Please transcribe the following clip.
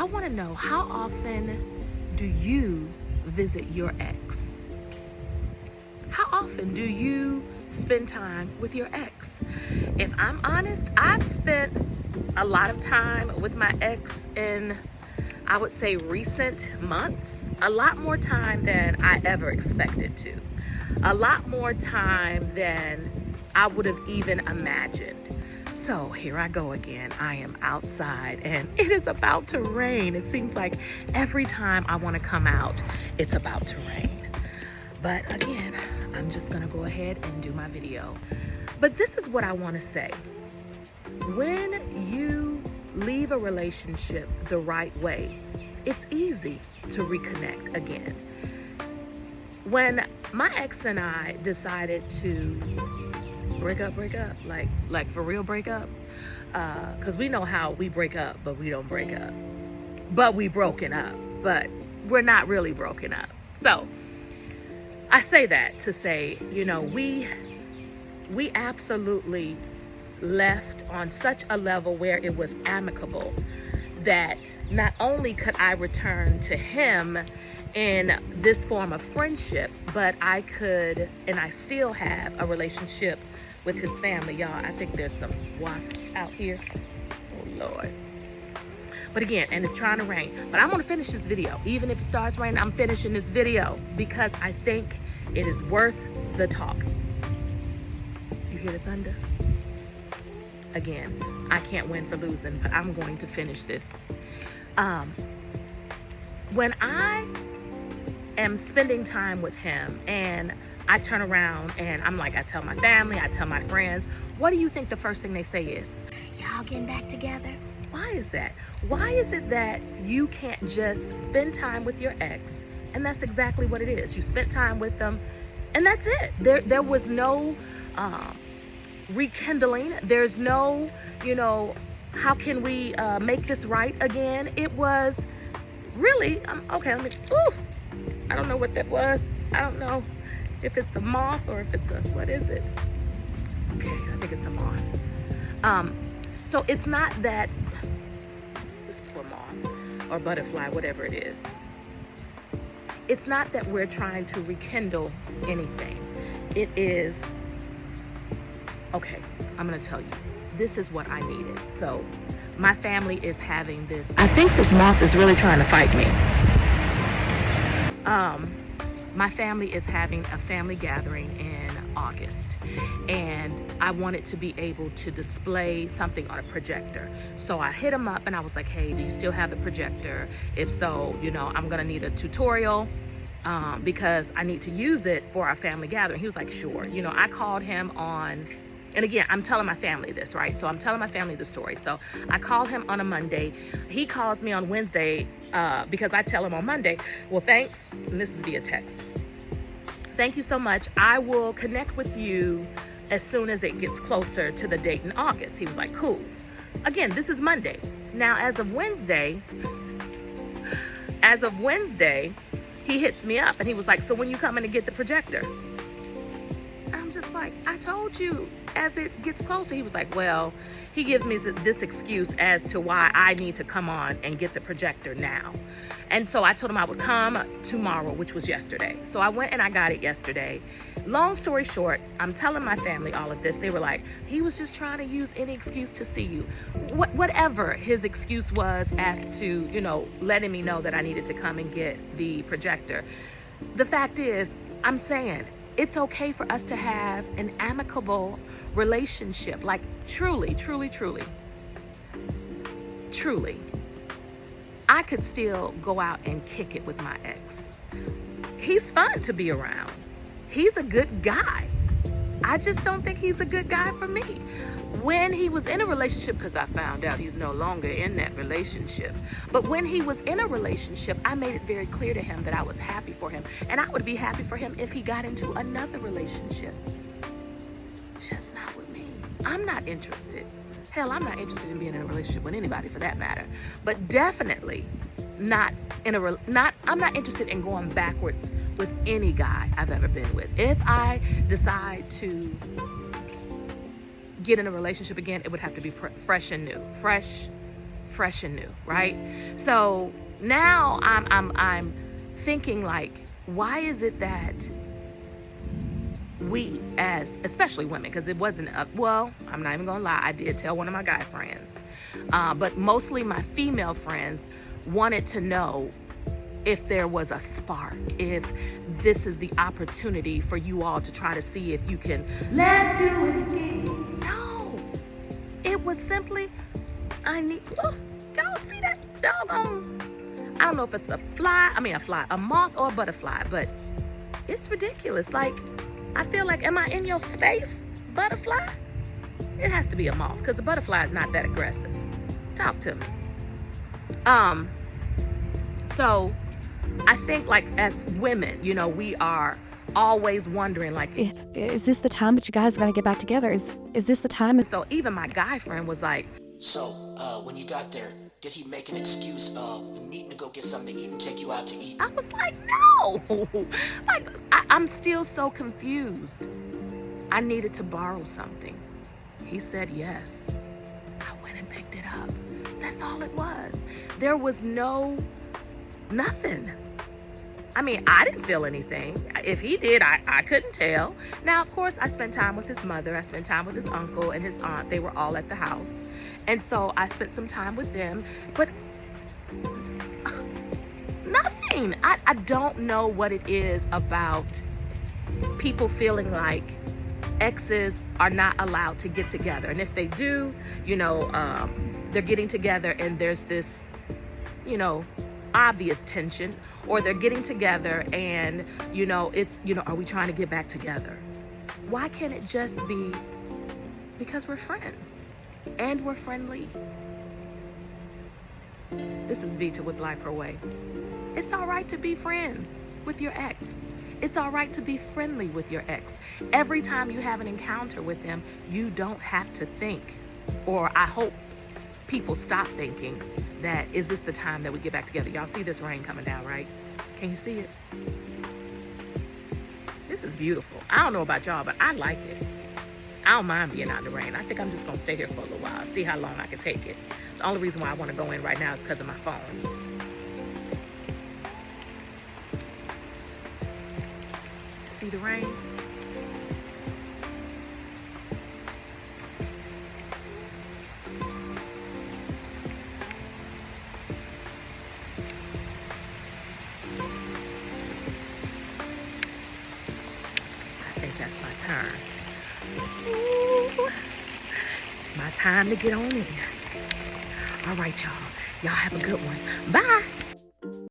want to know, how often do you visit your ex? How often do you spend time with your ex? If I'm honest, I've spent a lot of time with my ex in, I would say, recent months. A lot more time than I ever expected to. A lot more time than I would have even imagined. So here I go again. I am outside and it is about to rain. It seems like every time I want to come out, it's about to rain. But again, I'm just gonna go ahead and do my video. But this is what I want to say. When you leave a relationship the right way, it's easy to reconnect again. When my ex and I decided to break up, like for real break up, because we know how we break up, but we don't break up. But we broken up, but we're not really broken up. So I say that to say, you know, we absolutely left on such a level where it was amicable that not only could I return to him in this form of friendship, but I could, and I still have a relationship with his family. Y'all, I think there's some wasps out here. Oh Lord. But again, and it's trying to rain, but I'm gonna finish this video. Even if it starts raining, I'm finishing this video because I think it is worth the talk. You hear the thunder? Again, I can't win for losing, but I'm going to finish this. When I am spending time with him and I turn around and I'm like, I tell my family, I tell my friends, what do you think the first thing they say is? Y'all getting back together? Why is that? Why is it that you can't just spend time with your ex? And that's exactly what it is. You spent time with them and that's it. There was no rekindling. There's no, you know, how can we make this right again? It was really, okay, I don't know what that was. I don't know if it's a moth or if it's a, what is it? Okay, I think it's a moth. So it's not that, this poor moth or butterfly, whatever it is. It's not that we're trying to rekindle anything. It is, okay, I'm gonna tell you, this is what I needed. So my family is having this, I think this moth is really trying to fight me. My family is having a family gathering in August, and I wanted to be able to display something on a projector. So I hit him up and I was like, hey, do you still have the projector? If so, you know, I'm gonna need a tutorial because I need to use it for our family gathering. He was like, sure. You know, I called him on, and again, I'm telling my family this, right? So I'm telling my family the story. So I called him on a Monday. He calls me on Wednesday because I tell him on Monday, well, thanks, and this is via text. Thank you so much. I will connect with you as soon as it gets closer to the date in August. He was like, cool. Again, this is Monday. Now, as of Wednesday, he hits me up and he was like, so when you coming to get the projector? I'm just like, I told you as it gets closer. He was like, well, he gives me this excuse as to why I need to come on and get the projector now. And so I told him I would come tomorrow, which was yesterday. So I went and I got it yesterday. Long story short, I'm telling my family all of this. They were like, he was just trying to use any excuse to see you. Whatever his excuse was as to, you know, letting me know that I needed to come and get the projector. The fact is, I'm saying, it's okay for us to have an amicable relationship. Like truly, truly, truly, truly. I could still go out and kick it with my ex. He's fun to be around. He's a good guy. I just don't think he's a good guy for me. When he was in a relationship, because I found out he's no longer in that relationship, but when he was in a relationship, I made it very clear to him that I was happy for him, and I would be happy for him if he got into another relationship. Just not with me. I'm not interested. Hell, I'm not interested in being in a relationship with anybody for that matter, but definitely not in a, I'm not interested in going backwards with any guy I've ever been with. If I decide to get in a relationship again, it would have to be fresh and new. Fresh fresh and new, right? So now I'm thinking, like, why is it that we, as especially women, because it wasn't well, I'm not even gonna lie, I did tell one of my guy friends, but mostly my female friends wanted to know if there was a spark, if this is the opportunity for you all to try to see if you can, let's do it again. No, it was simply, I need, look, y'all see that doggone, I don't know if it's a moth or a butterfly, but it's ridiculous. Like, I feel like, am I in your space, butterfly? It has to be a moth, because the butterfly is not that aggressive. Talk to me. So I think, like, as women, you know, we are always wondering, like, is this the time that you guys are going to get back together? Is this the time? So even my guy friend was like, so when you got there, did he make an excuse of needing to go get something to eat and take you out to eat? I was like, no. Like, I'm still so confused. I needed to borrow something. He said yes. I went and picked it up. That's all it was. There was nothing. I mean, I didn't feel anything. If he did, I couldn't tell. Now, of course, I spent time with his mother. I spent time with his uncle and his aunt. They were all at the house. And so I spent some time with them. But nothing. I don't know what it is about people feeling like exes are not allowed to get together. And if they do, you know, they're getting together and there's this, you know, obvious tension, or they're getting together and, you know, it's, you know, are we trying to get back together? Why can't it just be because we're friends and we're friendly? This is Vita with Life Her Way. It's all right to be friends with your ex. It's all right to be friendly with your ex. Every time you have an encounter with him, you don't have to think, or I hope people stop thinking that, is this the time that we get back together? Y'all see this rain coming down, right? Can you see it? This is beautiful. I don't know about y'all, but I like it. I don't mind being out in the rain. I think I'm just gonna stay here for a little while, see how long I can take it. The only reason why I wanna go in right now is because of my phone. See the rain? I think that's my turn. Ooh, it's my time to get on in. All right, y'all. Y'all have a good one. Bye.